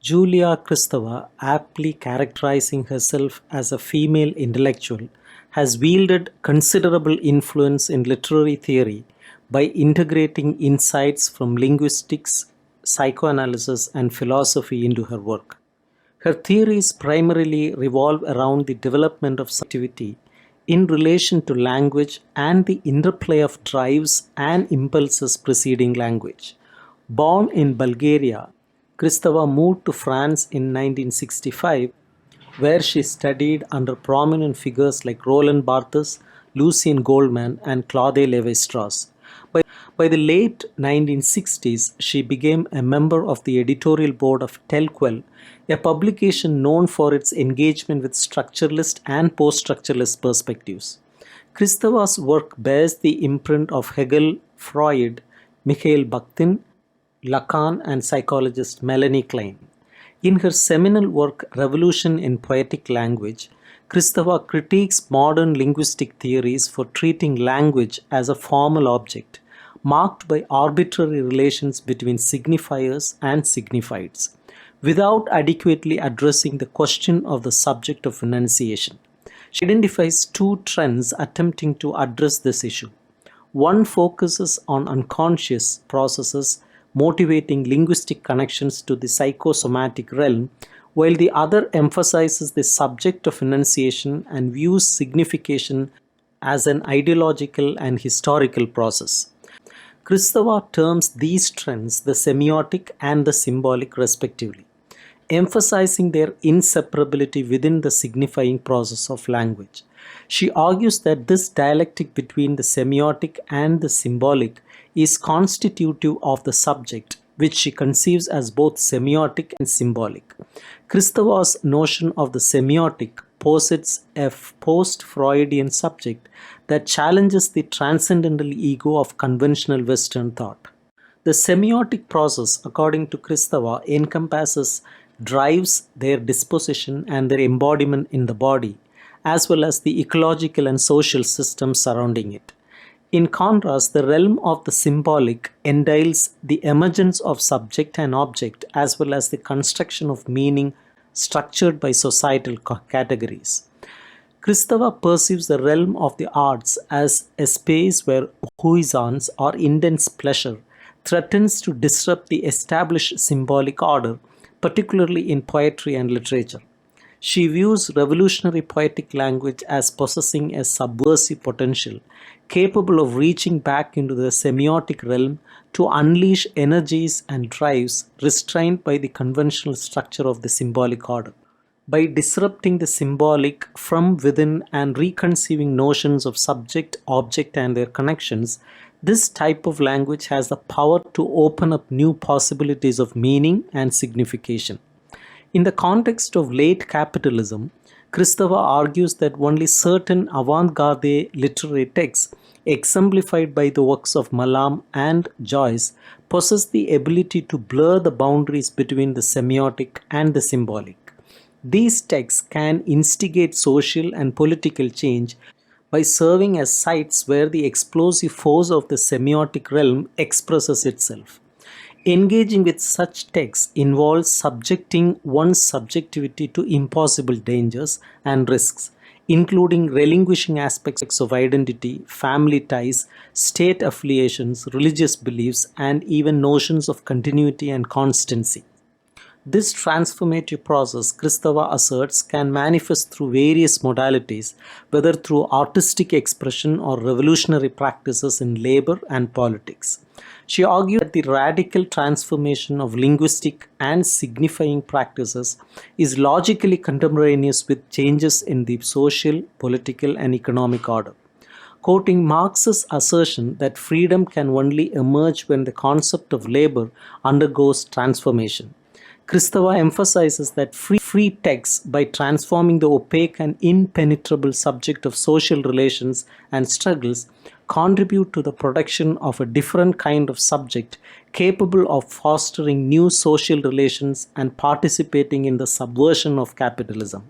Julia Kristeva, aptly characterizing herself as a female intellectual, has wielded considerable influence in literary theory by integrating insights from linguistics, psychoanalysis, and philosophy into her work. Her theories primarily revolve around the development of subjectivity in relation to language and the interplay of drives and impulses preceding language. Born in Bulgaria, Kristeva moved to France in 1965, where she studied under prominent figures like Roland Barthes, Lucien Goldman, and Claude Lévi-Strauss. By the late 1960s, she became a member of the editorial board of Tel Quel, a publication known for its engagement with structuralist and post-structuralist perspectives. Kristeva's work bears the imprint of Hegel, Freud, Mikhail Bakhtin, Lacan, and psychologist Melanie Klein. In her seminal work Revolution in Poetic Language, Kristeva critiques modern linguistic theories for treating language as a formal object, marked by arbitrary relations between signifiers and signifieds, without adequately addressing the question of the subject of enunciation. She identifies two trends attempting to address this issue. One focuses on unconscious processes motivating linguistic connections to the psychosomatic realm, while the other emphasizes the subject of enunciation and views signification as an ideological and historical process. Kristeva terms these trends the semiotic and the symbolic respectively, emphasizing their inseparability within the signifying process of language. She argues that this dialectic between the semiotic and the symbolic is constitutive of the subject, which she conceives as both semiotic and symbolic. Kristeva's notion of the semiotic posits a post-Freudian subject that challenges the transcendental ego of conventional Western thought. The semiotic process, according to Kristeva, encompasses drives, their disposition, and their embodiment in the body, as well as the ecological and social systems surrounding it. In contrast, the realm of the symbolic entails the emergence of subject and object, as well as the construction of meaning structured by societal categories. Kristeva perceives the realm of the arts as a space where jouissance or intense pleasure threatens to disrupt the established symbolic order, particularly in poetry and literature. She views revolutionary poetic language as possessing a subversive potential, capable of reaching back into the semiotic realm to unleash energies and drives restrained by the conventional structure of the symbolic order. By disrupting the symbolic from within and reconceiving notions of subject, object, and their connections, this type of language has the power to open up new possibilities of meaning and signification. In the context of late capitalism, Kristeva argues that only certain avant-garde literary texts, exemplified by the works of Malam and Joyce, possess the ability to blur the boundaries between the semiotic and the symbolic. These texts can instigate social and political change by serving as sites where the explosive force of the semiotic realm expresses itself. Engaging with such texts involves subjecting one's subjectivity to impossible dangers and risks, including relinquishing aspects of identity, family ties, state affiliations, religious beliefs, and even notions of continuity and constancy. This transformative process, Kristeva asserts, can manifest through various modalities, whether through artistic expression or revolutionary practices in labor and politics. She argued that the radical transformation of linguistic and signifying practices is logically contemporaneous with changes in the social, political, and economic order. Quoting Marx's assertion that freedom can only emerge when the concept of labor undergoes transformation, Kristeva emphasizes that free texts, by transforming the opaque and impenetrable subject of social relations and struggles, contribute to the production of a different kind of subject capable of fostering new social relations and participating in the subversion of capitalism.